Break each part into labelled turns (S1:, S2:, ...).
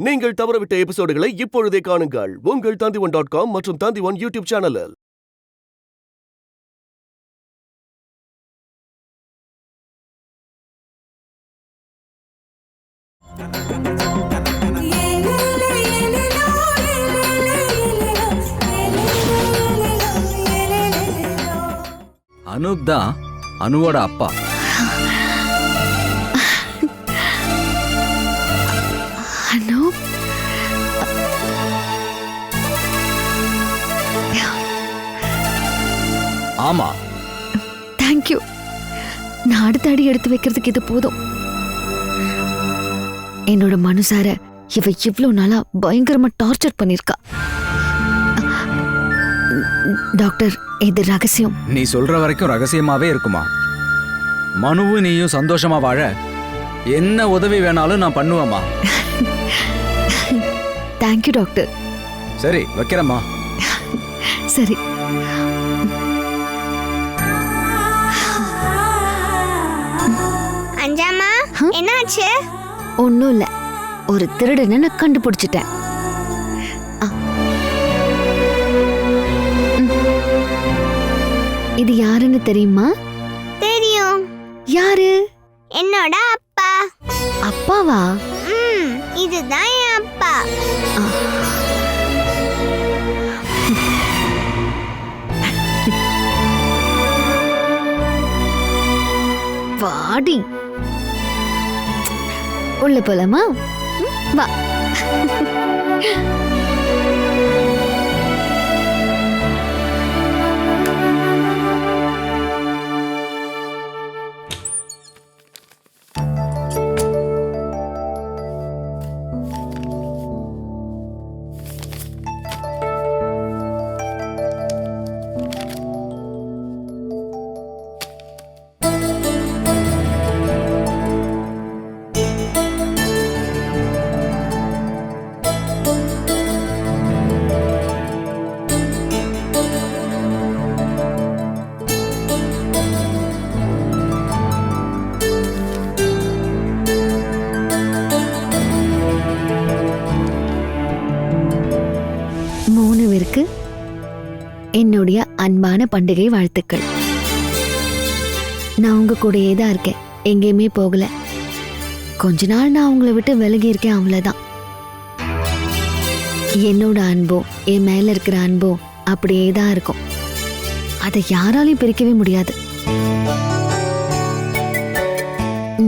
S1: நீங்கள் தவறவிட்ட எபிசோடுகளை இப்பொழுதே காணுங்கள் உங்கள் Tandivan.com மற்றும் Tandivan யூடியூப் சேனலில்.
S2: அனூப் தான் அனுவோட அப்பா.
S3: அனூப்,
S2: ஆமா,
S3: தேங்க்யூ. நான் அடுத்த அடி எடுத்து வைக்கிறதுக்கு இது போதும். என்னோட மனுசார இவ இவ்வளவு நாளா பயங்கரமா டார்ச்சர் பண்ணிருக்கா. டாக்டர், இது ரகசியம்.
S2: நீ சொல்ற வரைக்கும் ரகசியமாவே இருக்குமா? மனுவும் நீயும் சந்தோஷமா வாழ என்ன உதவி வேணாலும் நான் பண்ணுவேம்மா.
S3: Thank you doctor.
S2: சரி, வைக்கிறேம்மா.
S3: சரி.
S4: அஞ்சாமா, என்னாச்சு?
S3: ஒன்னும் இல்ல, ஒரு திருடனை நான் கண்டுபிடிச்சிட்டேன். இது யாருன்னு தெரியுமா?
S4: தெரியும்.
S3: யாரு?
S4: என்னோட அப்பா.
S3: அப்பாவா?
S4: இதுதான் என் அப்பா.
S3: வாடி, உள்ள போலாமா? வா. என்னுடைய அன்பான பண்டிகை வாழ்த்துக்கள். நான் உங்க கூடயே தான் இருக்கேன், எங்கேயுமே போகல. கொஞ்ச நாள் நான் உங்களை விட்டு விலகி இருக்கேன், அவ்வளவுதான். என்னோட அன்போ, என் மேல இருக்கிற அன்போ அப்படியே தான் இருக்கும். அதை யாராலையும் பிரிக்கவே முடியாது.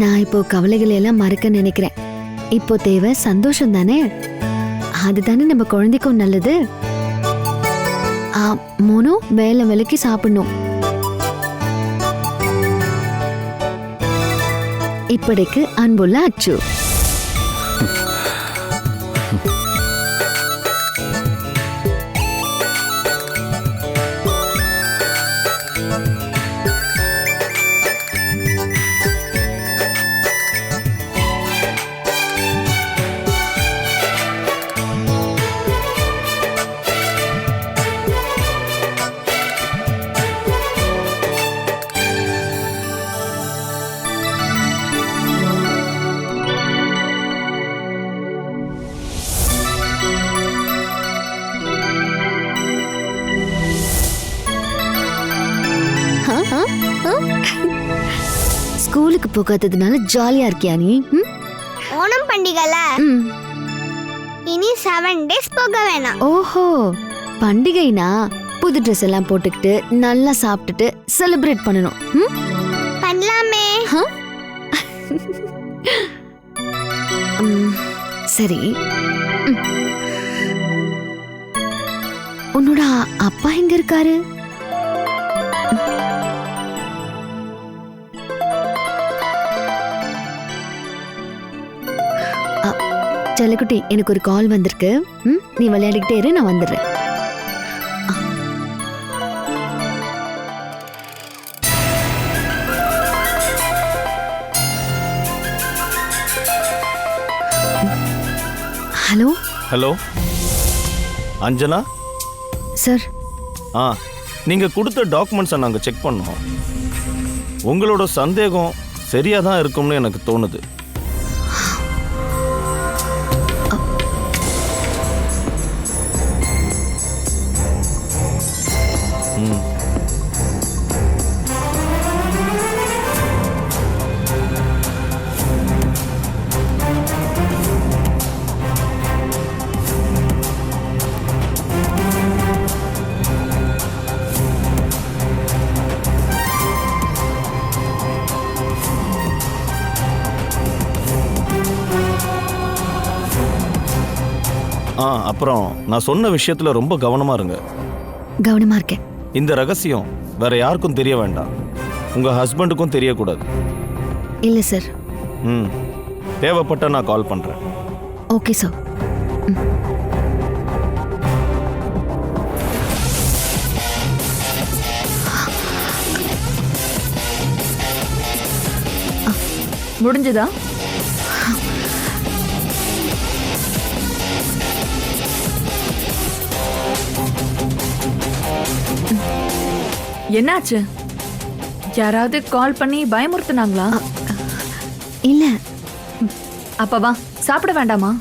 S3: நான் இப்போ கவலைகளை எல்லாம் மறக்க நினைக்கிறேன். இப்போ தேவை சந்தோஷம் தானே. அதுதானே நம்ம குழந்தைக்கும் நல்லது. மோனு, வேலை வேலைக்கு சாப்பிடணும். இப்படிக்கு அன்புள்ள அச்சு. ஸ்கூலுக்கு போகாததுனால ஜாலியா இருக்கியா நீ?
S4: ஓணம் பண்டிகைல இனி 7 days போக வேணாம்.
S3: ஓஹோ, பண்டிகைனா புது ட்ரெஸ் எல்லாம் போட்டுக்கிட்டு நல்லா சாப்பிட்டுட்டு செலிப்ரேட் பண்ணணும்.
S4: பண்ணலாமே.
S3: சரி, உன்னோட அப்பா எங்க இருக்காரு? செல்லக்குட்டி, எனக்கு ஒரு கால் வந்திருக்கு. நீ விளையாடிக்கிட்டே இரு, நான் வந்துடுறேன். ஹலோ.
S5: Hello Anjana
S3: sir.
S5: நீங்க கொடுத்த டாக்குமெண்ட்ஸை நாங்க செக் பண்ணோம். உங்களோட சந்தேகம் சரியா தான் இருக்கும்னு எனக்கு தோணுது. அப்புறம் நான் சொன்ன விஷயத்துல ரொம்ப கவனமா இருங்க.
S3: கவனமா இருக்கேன்.
S5: இந்த ரகசியம் வேற யாருக்கும் தெரிய வேண்டாம். உங்க ஹஸ்பண்டுக்கும் தெரியக்கூடாது.
S3: இல்ல சார்.
S5: தேவைப்பட்ட நான் கால் பண்றேன்.
S3: Okay sir.
S6: முடிஞ்சதா? என்னாச்சு? யாராவது கால் பண்ணி பயமுறுத்துனாங்களா?
S3: இல்ல.
S6: அப்ப வா, சாப்பிட வேண்டாமா?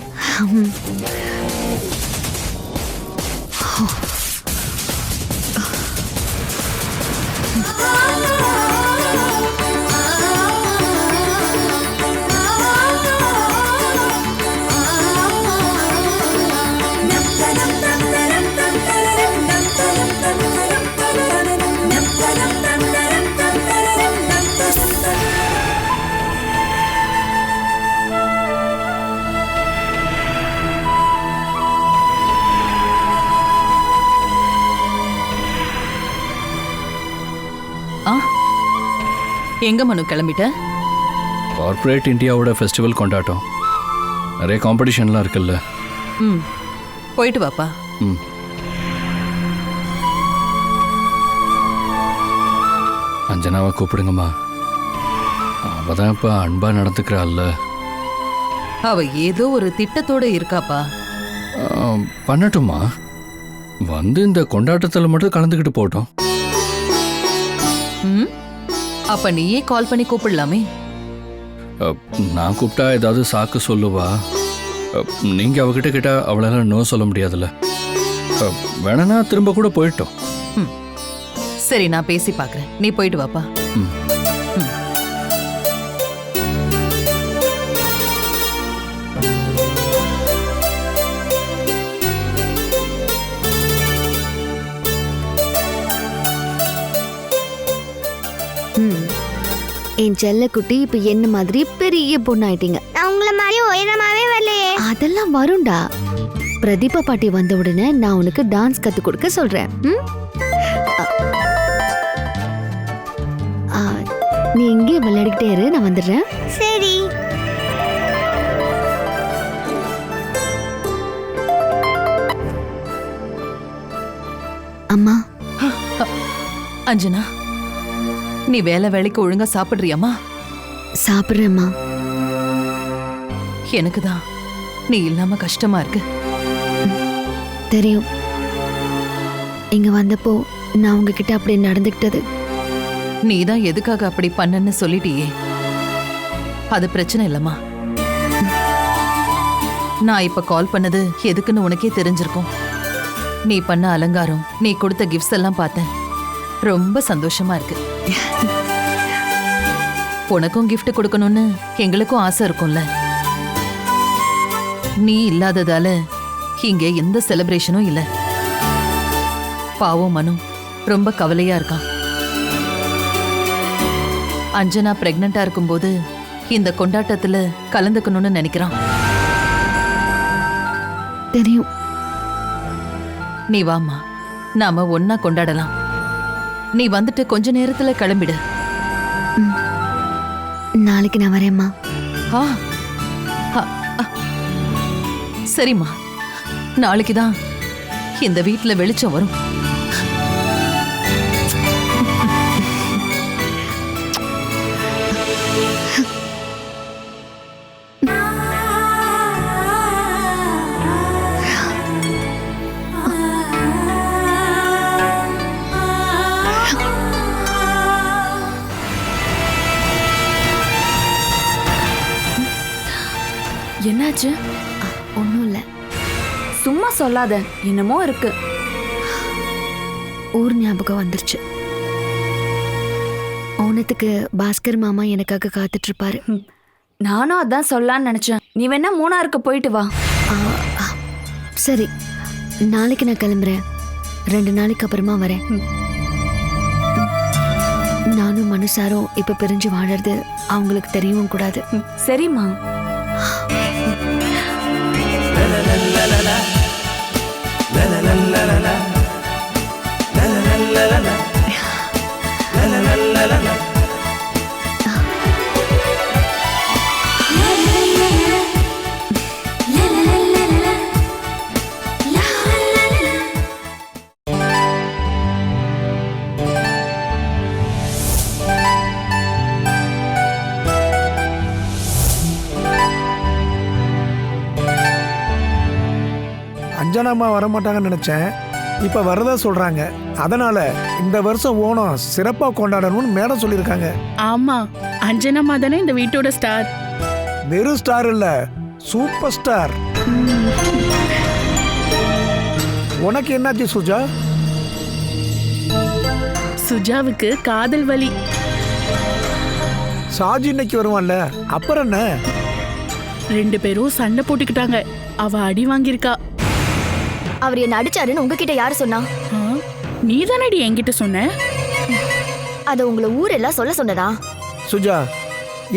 S7: எங்க மனு கிளம்பிட்ட?
S8: கார்ப்பரேட் இந்தியாவோட ஃபெஸ்டிவல் கொண்டாட்டம். நிறைய காம்படிஷன்லாம் இருக்குல்ல.
S7: போயிட்டு வாப்பா.
S8: அஞ்சனாவை கூப்பிடுங்கம்மா. அவ தான் இப்போ அன்பா நடந்துக்கிறாள்ல.
S7: அவ ஏதோ ஒரு திட்டத்தோட இருக்காப்பா.
S8: பண்ணட்டுமா, வந்து இந்த கொண்டாட்டத்தில் மட்டும் கலந்துக்கிட்டு போட்டோம்.
S7: அப்ப நீயே கால் பண்ணி கூப்பிடலாமே.
S8: நான் கூப்பிட்டா ஏதாவது சாக்கு சொல்லுவா. நீங்க அவகிட்ட கேட்டா அவளால நோ சொல்ல முடியாதுல்ல. வேணா திரும்ப கூட போயிட்டோம்.
S7: சரி, நான் பேசி பார்க்கறேன். நீ போயிட்டு வாப்பா.
S3: என் செல்ல குட்டி இப்ப என்ன மாதிரி பெரிய பொண்ணு ஆயிட்டீங்க.
S4: நான் உங்களை மாதிரி உயரமாவே வரலையே.
S3: அதெல்லாம் வரும்டா. பிரதீபா பாட்டி வந்த உடனே நான் உனக்கு டான்ஸ் கத்து கொடுக்க சொல்றேன். நீ இங்கே விளையாடிக்கிட்டே இரு, நான் வந்துடுறேன்.
S4: சரி.
S3: அம்மா.
S7: அஞ்சனா, நீ வேலைக்கு ஒழுங்கா சாப்பிடுறியம்மா?
S3: சாப்பிடுறேம்மா.
S7: எனக்கு தான் நீ இல்லாம கஷ்டமா இருக்கு.
S3: தெரியும். இங்க வந்தப்போ நான் உங்ககிட்ட அப்படி நடந்துக்கிட்டது.
S7: நீ தான் எதுக்காக அப்படி பண்ணன்னு சொல்லிட்டியே. அது பிரச்சனை இல்லம்மா. நான் இப்ப கால் பண்ணது எதுக்குன்னு உனக்கே தெரிஞ்சிருக்கும். நீ பண்ண அலங்காரம், நீ கொடுத்த கிஃப்ட்ஸ் எல்லாம் பார்த்தேன். ரொம்ப சந்தோஷமா இருக்கு. உனக்கும் கிஃப்ட் கொடுக்கணும்னு எங்களுக்கும் ஆசை இருக்கும்ல. நீ இல்லாததால இங்க எந்த செலிப்ரேஷனும் இல்ல. பாவம் மனு ரொம்ப கவலையா இருக்கான். அஞ்சனா பிரெக்னண்டா இருக்கும்போது இந்த கொண்டாட்டத்துல கலந்துக்கணும்னு நினைக்கிறான்.
S3: தெரியும்.
S7: நீ வாம்மா, நாம ஒன்னா கொண்டாடலாம். நீ வந்துட்டு கொஞ்ச நேரத்துல கிளம்பிடு.
S3: நாளைக்கு நான் வரேம்மா.
S7: சரிம்மா, நாளைக்கு தான் இந்த வீட்டுல வெளிச்சம் வரும்.
S6: என்னாச்சு?
S3: ஒன்றும் இல்லை.
S6: சும்மா சொல்லாத, என்னமோ இருக்கு.
S3: ஊர் ஞாபகம் வந்துருச்சு. ஓணத்துக்கு பாஸ்கர் மாமா எனக்காக காத்துட்டு இருப்பாரு.
S6: நானும் அதான் சொல்லலான்னு நினைச்சேன். நீ வேணா மூணாருக்கு போயிட்டு வா.
S3: சரி, நாளைக்கு நான் கிளம்புறேன். 2 நாளைக்கு அப்புறமா வரேன். நானும் மனுஷாரும் இப்ப பிரிஞ்சு வாழறது அவங்களுக்கு தெரியவும் கூடாது.
S6: சரிம்மா.
S9: அஞ்சனாம்மா வரமாட்டாங்கன்னு நினைச்சேன். இப்ப வரதா சொல்றாங்க. அதனால இந்த வருஷம் ஓணம் சிறப்பா கொண்டாடணும்னு மேடம் சொல்லியிருக்காங்க.
S10: ஆமா, அஞ்சனம்மா தானே இந்த வீட்டோட ஸ்டார்.
S9: வெறும் ஸ்டார் இல்ல, சூப்பர் ஸ்டார். உனக்கு என்னாச்சு சுஜா?
S10: சுஜாவுக்கு காதல் வலி.
S9: சாஜி இன்னைக்கு வருவான்ல, அப்புறம் என்ன?
S10: 2 பேரும் சண்டை போட்டுக்கிட்டாங்க. அவ அடி வாங்கியிருக்கா.
S4: அவர் என்ன அடிச்சாருன்னு உங்ககிட்ட யாரு சொன்னா?
S10: நீ தானடி என்கிட்ட சொன்ன.
S4: அத உங்களை ஊரெல்லாம் சொல்ல சொன்னதா?
S9: சுஜா,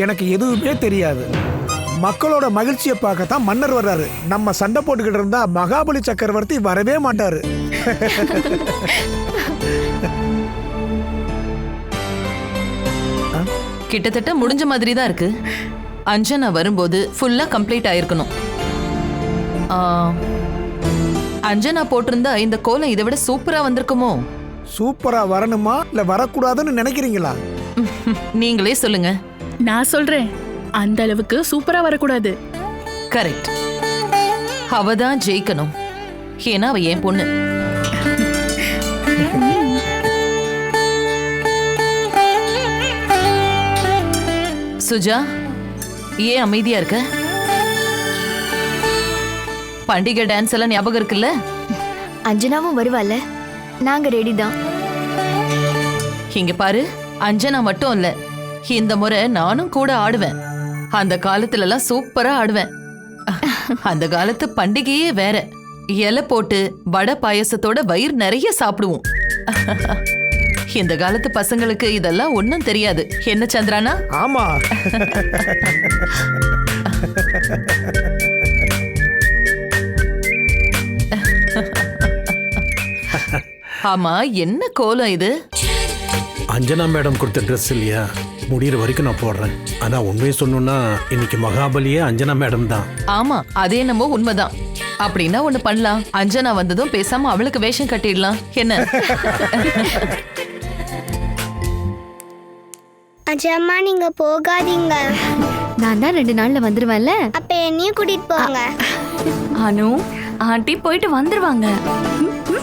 S9: எனக்கு எதுவுமே தெரியாது. மக்களோட மகிழ்ச்சியை பார்க்கத்தான் மன்னர் வர்றாரு. நம்ம சண்டை போட்டுக்கிட்டு இருந்தா மகாபலி சக்கரவர்த்தி வரவே மாட்டாரு.
S7: கிட்டத்தட்ட முடிஞ்ச மாதிரி தான் இருக்கு. அஞ்சனா வரும்போது ஃபுல்லா கம்ப்ளீட் ஆயிருக்கணும். அஞ்சனா போட்டிருந்தா இந்த கோலம் இதை விட சூப்பரா வந்திருக்குமோ?
S9: சூப்பரா வரணுமா இல்ல வரக்கூடாதுன்னு நினைக்கிறீங்களா?
S7: நீங்களே சொல்லுங்க.
S10: நான் சொல்றேன், அந்த அளவுக்கு சூப்பரா வரக்கூடாது.
S7: கரெக்ட். அவ தான் ஜெயிக்கணும். ஏன்னா அவ என் பொண்ணு. சுஜா, ஏன் அமைதியா இருக்க? பண்டிகை டான்ஸ் எல்லாம் ஞாபகம் இருக்குல்ல?
S4: அஞ்சனாவும் வருவாள்ல, நாங்க ரெடி தான்.
S7: இங்க பாரு, அஞ்சனா மட்டும் இல்ல, இந்த முறை நானும் கூட ஆடுவேன். அந்த காலத்துல எல்லாம் சூப்பரா ஆடுவேன். அந்த காலத்து பண்டிகையே வேற. இலை போட்டு வடை பாயசத்தோட வயிறு நிறைய சாப்பிடுவோம். இந்த காலத்து பசங்களுக்கு இதெல்லாம் ஒண்ணும் தெரியாது. என்ன சந்திரானா?
S9: ஆமா.
S7: ஆமா, என்ன கோலம் இது?
S11: அஞ்சனா மேடம் கொடுத்த ட்ரெஸ் இல்லையா, முடிகிற வரைக்கும் நான் போடுறேன். ஆனா உண்மையை சொல்லணும்னா இன்னைக்கு மகாபலியே அஞ்சனா மேடம் தான்.
S7: ஆமா, அதே என்னமோ உண்மைதான். அப்படின்னா ஒண்ணு பண்ணலாம். அஞ்சனா வந்ததும் பேசாம அவளுக்கு வேஷம் கட்டிடலாம். என்ன?
S4: அஜம்மா, நீங்க போகாதீங்க.
S3: நான் தான் 2 நாள்ல வந்துருவேன்ல.
S4: அப்ப என்னையும் கூட்டிட்டு போங்க.
S6: அனு, ஆண்டி போயிட்டு வந்துருவாங்க.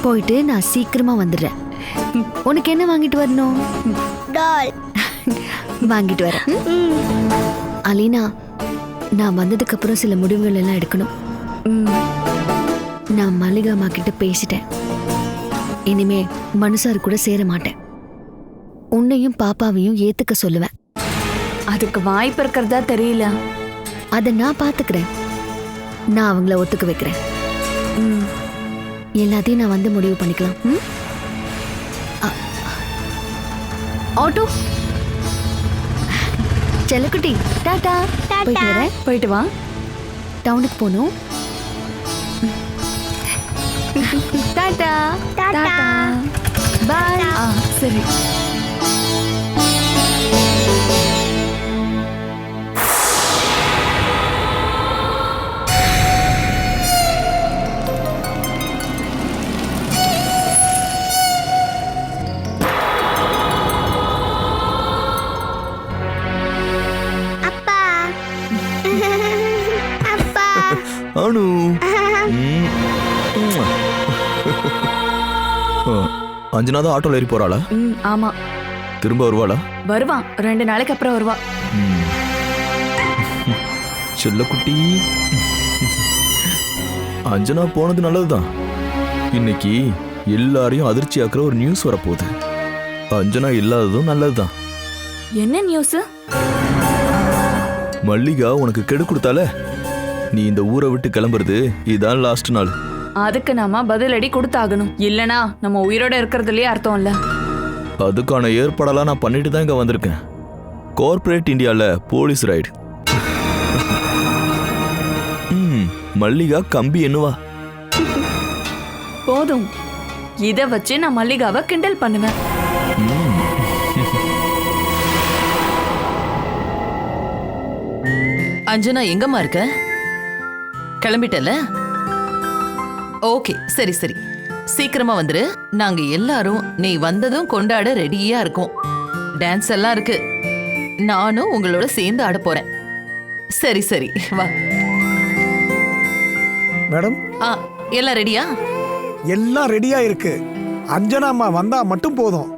S3: போயிட்டு நான் சீக்கிரமா வந்துடுறேன். உனக்கு என்ன வாங்கிட்டு வரணும்?
S4: டால்
S3: வாங்கிட்டு வரேன். அலீனா, நான் வந்ததுக்கு அப்புறம் சில முடிவுகள் எல்லாம் எடுக்கணும். நான் மல்லிகாமா கிட்ட பேசிட்டேன். இனிமே மனுஷார் கூட சேர மாட்டேன். உன்னையும் பாப்பாவையும் ஏத்துக்க சொல்லுவேன்.
S6: அதுக்கு வாய்ப்பு இருக்கிறதா தெரியல.
S3: அதை நான் பாத்துக்கிறேன். நான் அவங்கள ஒத்துக்க வைக்கிறேன். எல்லாத்தையும் நான் வந்து முடிவு பண்ணிக்கலாம். ஆட்டோ செல்லக்குட்டி, டாடா. போயிட்டு வரேன்.
S6: போயிட்டு வா.
S3: டவுனுக்கு போகணும். டாடா டாடா. பாய்.
S6: சரி.
S5: அனு, அஞ்சனா தான் ஆட்டோல ஏறி போறாளா?
S6: ஆமா.
S8: திரும்ப வருவாளா?
S6: வருவான், 2 நாளைக்கு அப்புறம் வருவா.
S5: செல்லக்குட்டி, அஞ்சனா போனது நல்லதுதான். இன்னைக்கு எல்லாரையும் அதிர்ச்சி ஆக்குற ஒரு நியூஸ் வரப்போகுது. அஞ்சனா இல்லாததும் நல்லதுதான்.
S6: என்ன நியூஸ்?
S5: மல்லிகா உனக்கு கெடு கொடுத்தால, நீ இந்த ஊரை விட்டு கிளம்புறது இதான் லாஸ்ட் நாள்.
S6: அதுக்கு நாம பதிலடி கொடுத்தாகணும். இல்லனா நம்ம உயிரோட இருக்கிறதுலயே அர்த்தம் இல்ல.
S5: அதுக்கான ஏற்பாடெல்லாம் நான் பண்ணிட்டு தான் இங்க வந்திருக்கேன். கார்ப்பரேட் இந்தியால போலீஸ் ரைடு. மல்லிகா கம்பி என்னவா?
S6: போதும். இத வச்சு நான் மல்லிகாவை கிண்டல் பண்ணுவேன்.
S7: அஞ்சனா எங்கம்மா இருக்க? கிளம்பிட்டல? ஓகே, சரி சரி, சீக்கிரமா வந்துரு. நாங்க எல்லாரும் நீ வந்ததும் கொண்டாட ரெடியா இருக்கோம். டான்ஸ் எல்லாம் இருக்கு. நானும் உங்களோட சேர்ந்து ஆட போறேன். சரி சரி, வா.
S9: மேடம்,
S7: எல்லாம் ரெடியா?
S9: எல்லாம் ரெடியா இருக்கு. அஞ்சனா அம்மா வந்தா மட்டும் போதும்.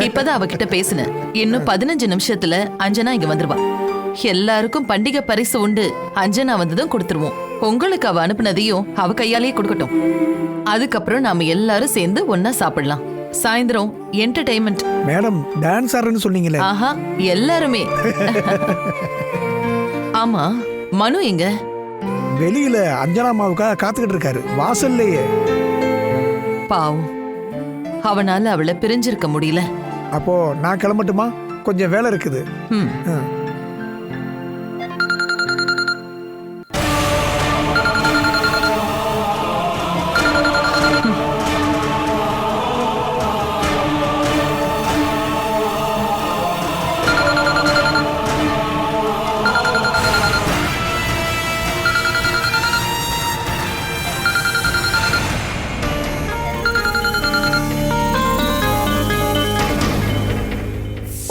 S7: இப்பதான் அவகிட்ட பேசினேன். இன்னும் 15 நிமிஷத்துல அஞ்சனா இங்க வந்துருவா. எல்லாருக்கும் பண்டிகை பரிசு உண்டு. அஞ்சனா வந்ததும் கொடுத்துருவோம். உங்களுக்கு அவ அனுப்புனதையும் அவ கையாலேயே கொடுக்கட்டும். அதுக்கப்புறம் நாம எல்லாரும் சேர்ந்து ஒன்னா சாப்பிடலாம். சாயந்தரம் என்டர்டைன்மெண்ட்.
S9: மேடம், டான்ஸ் ஆடுறேன்னு சொன்னீங்களே.
S7: ஆஹா, எல்லாருமே. ஆமா, மனு எங்க?
S9: வெளியில அஞ்சனா அம்மாவுக்காக காத்துக்கிட்டு இருக்காரு, வாசல்லையே.
S7: பாவம், அவனால அவளை பிரிஞ்சிருக்க முடியல.
S9: அப்போ நான் கிளம்பட்டுமா? கொஞ்சம் வேலை இருக்குது.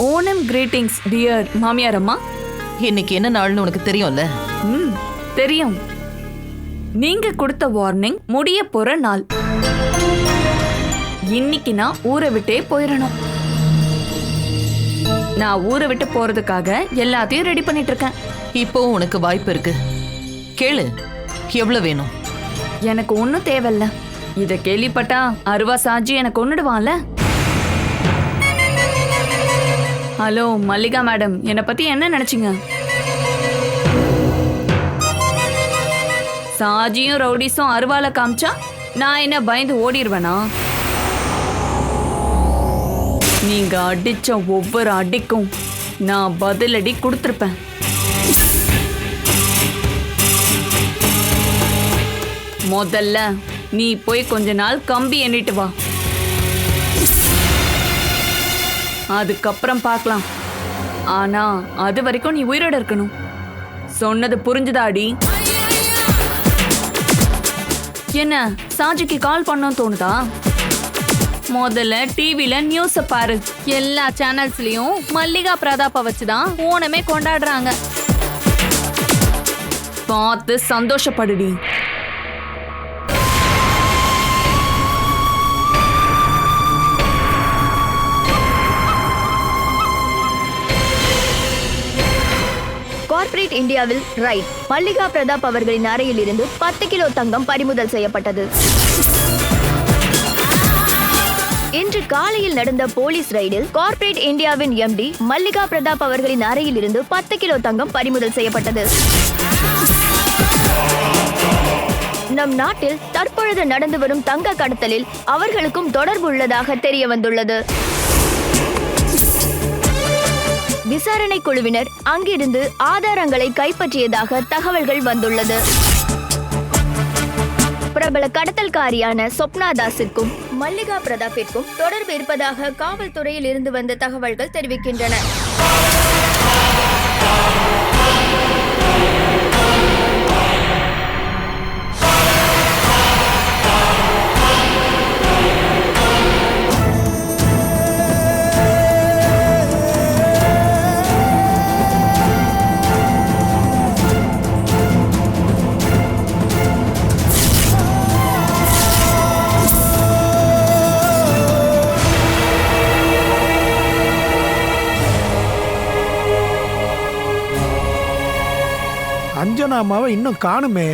S6: ஓணம் கிரீட்டிங்ஸ் டியர் மாமியார் அம்மா.
S7: இன்னைக்கு என்ன நாள்னு உனக்கு தெரியும்ல?
S6: தெரியும். நீங்க கொடுத்த வார்னிங் முடிய போற நாள். இன்னைக்கு நான் ஊரை விட்டே போயிடணும். நான் ஊரை விட்டு போறதுக்காக எல்லாத்தையும் ரெடி பண்ணிட்டு இருக்கேன்.
S7: இப்போ உனக்கு வாய்ப்பு இருக்கு. கேளு, எவ்வளவு வேணும்?
S6: எனக்கு ஒன்னும் தேவையில்ல. இத கேள்விப்பட்டா அருவா சாஜி எனக்கு கொன்னுடுவான்ல. ஹலோ மல்லிகா மேடம், என்னை பத்தி என்ன நினைச்சீங்க? சாஜியும் ரவுடிஸும் அருவால காமிச்சா நான் என்ன பயந்து ஓடிடுவேனா? நீங்க அடிச்ச ஒவ்வொரு அடிக்கும் நான் பதிலடி கொடுத்திருப்பேன். முதல்ல நீ போய் கொஞ்ச நாள் கம்பி எண்ணிட்டு வா. அதுக்கப்புறம் பார்க்கலாம். ஆனா அது வரைக்கும் நீ உயிரோட இருக்கணும். சொன்னது புரிஞ்சுதாடி? என்ன சாஜிக்கு கால் பண்ணணும்னு தோணுதா? முதல்ல டிவில நியூஸ பாரு. எல்லா சேனல்ஸ்லயும் மல்லிகா பிரதாப்ப வச்சுதான் ஓணமே கொண்டாடுறாங்க. பார்த்து சந்தோஷப்படுடி.
S4: கார்ப்பரேட் இந்தியாவில் ரைட். மல்லிகா பிரதாப் அவர்களின் அறையில் இருந்து 10 கிலோ தங்கம் பறிமுதல் செய்யப்பட்டது. இன்று காலையில் நடந்த போலீஸ் ரைடில் கார்ப்பரேட் இந்தியாவின் எம்டி மல்லிகா பிரதாப் அவர்களின் அறையில் இருந்து 10 கிலோ தங்கம் பறிமுதல் செய்யப்பட்டது. நம் நாட்டில் தற்பொழுது நடந்து வரும் தங்க கடத்தலில் அவர்களுக்கும் தொடர்பு உள்ளதாக தெரிய வந்துள்ளது. விசாரணை குழுவினர் அங்கிருந்து ஆதாரங்களை கைப்பற்றியதாக தகவல்கள் வந்துள்ளது. பிரபல கடத்தல்காரியான சொப்னா தாஸிற்கும் மல்லிகா பிரதாப்பிற்கும் தொடர்பு இருப்பதாக காவல்துறையில் இருந்து வந்த தகவல்கள் தெரிவிக்கின்றன.
S9: அஞ்சனா அம்மாவை இன்னும் காணுமே.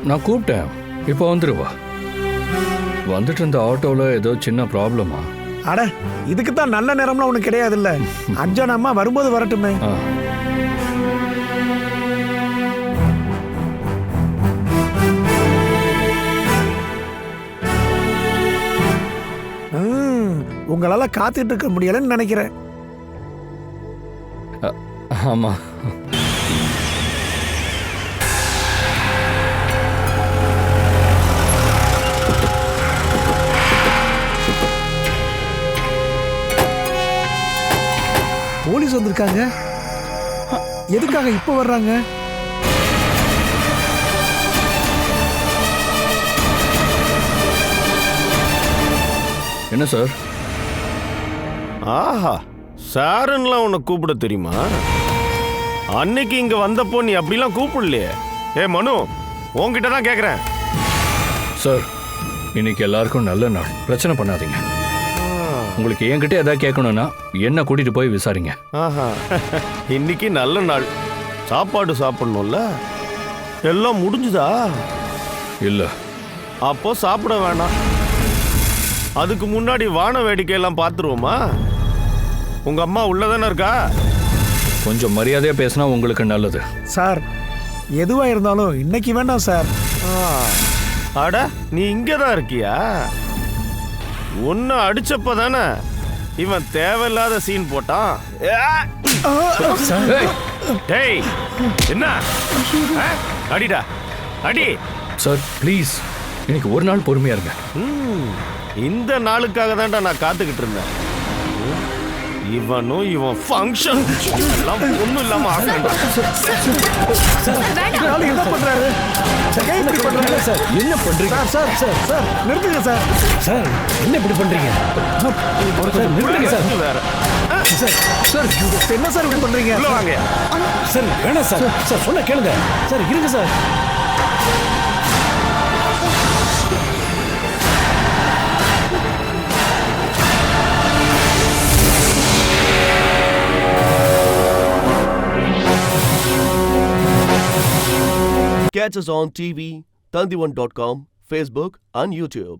S8: நான் கூப்பிட்டேன், இப்போ வந்துருவா. வந்துட்டு இருந்த ஆட்டோவில் ஏதோ சின்ன ப்ராப்ளமா?
S9: அட, இதுக்கு தான் நல்ல நேரம்லாம் ஒன்றும் கிடையாதுல்ல. அஞ்சனா அம்மா வரும்போது வரட்டுமே. உங்களால காத்துட்டு இருக்க முடியலன்னு நினைக்கிறேன்.
S8: ஆமா.
S9: போலீஸ் வந்திருக்காங்க. எதுக்காக இப்போ வர்றாங்க?
S8: என்ன சார்?
S12: ஆஹா, சாருன்னுலாம் உன்னை கூப்பிட தெரியுமா? அன்னைக்கு இங்க வந்தப்போ நீ அப்படிலாம் கூப்பிடலையே. ஏ மனு, உன்கிட்ட தான் கேட்குறேன்.
S8: சார், இன்னைக்கு எல்லாருக்கும் நல்ல நாள், பிரச்சனை பண்ணாதீங்க. உங்களுக்கு என்கிட்ட எதாவது கேட்கணும்னா என்ன கூட்டிட்டு போய் விசாரிங்க.
S12: ஆஹா, இன்னைக்கு நல்ல நாள், சாப்பாடு சாப்பிடணும்ல. எல்லாம் முடிஞ்சுதா?
S8: இல்ல.
S12: அப்போ சாப்பிட வேணாம். அதுக்கு முன்னாடி வான வேடிக்கையெல்லாம் பார்த்துருவோமா? உங்க அம்மா உள்ளதானே இருக்கா?
S8: கொஞ்சம் மரியாதையா பேசினா உங்களுக்கு நல்லது.
S9: சார், எதுவா இருந்தாலும் இன்னைக்கு வேண்டாம் சார்.
S12: அட, நீ இங்கே தான் இருக்கியா? ஒன்னு அடிச்சப்ப தானே இவன் தேவையில்லாத சீன் போட்டான். டேய், என்ன அடிடா, அடி.
S8: சார் ப்ளீஸ், இன்னைக்கு ஒரு நாள் பொறுமையா இருங்க.
S12: இந்த நாளுக்காக தான்டா நான் காத்துக்கிட்டு இருந்தேன். இவனும் இவன் ஃபங்க்ஷன் எல்லாம் ஒன்றும் இல்லாம
S9: என்ன பண்றாரு?
S11: என்ன பண்றீங்க
S9: சார் சார் சார் நிறுத்துங்க சார்.
S11: சார் என்ன இப்படி பண்றீங்க? நிறுத்துங்க சார்.
S12: வேற
S9: சார் என்ன சார் இப்படி பண்றீங்க?
S12: வாங்க
S11: சார். வேணாம் சார். சார் சொல்ல கேளுங்க சார். இருங்க sir.
S1: Catch us on TV, Tandivan.com, Facebook and YouTube.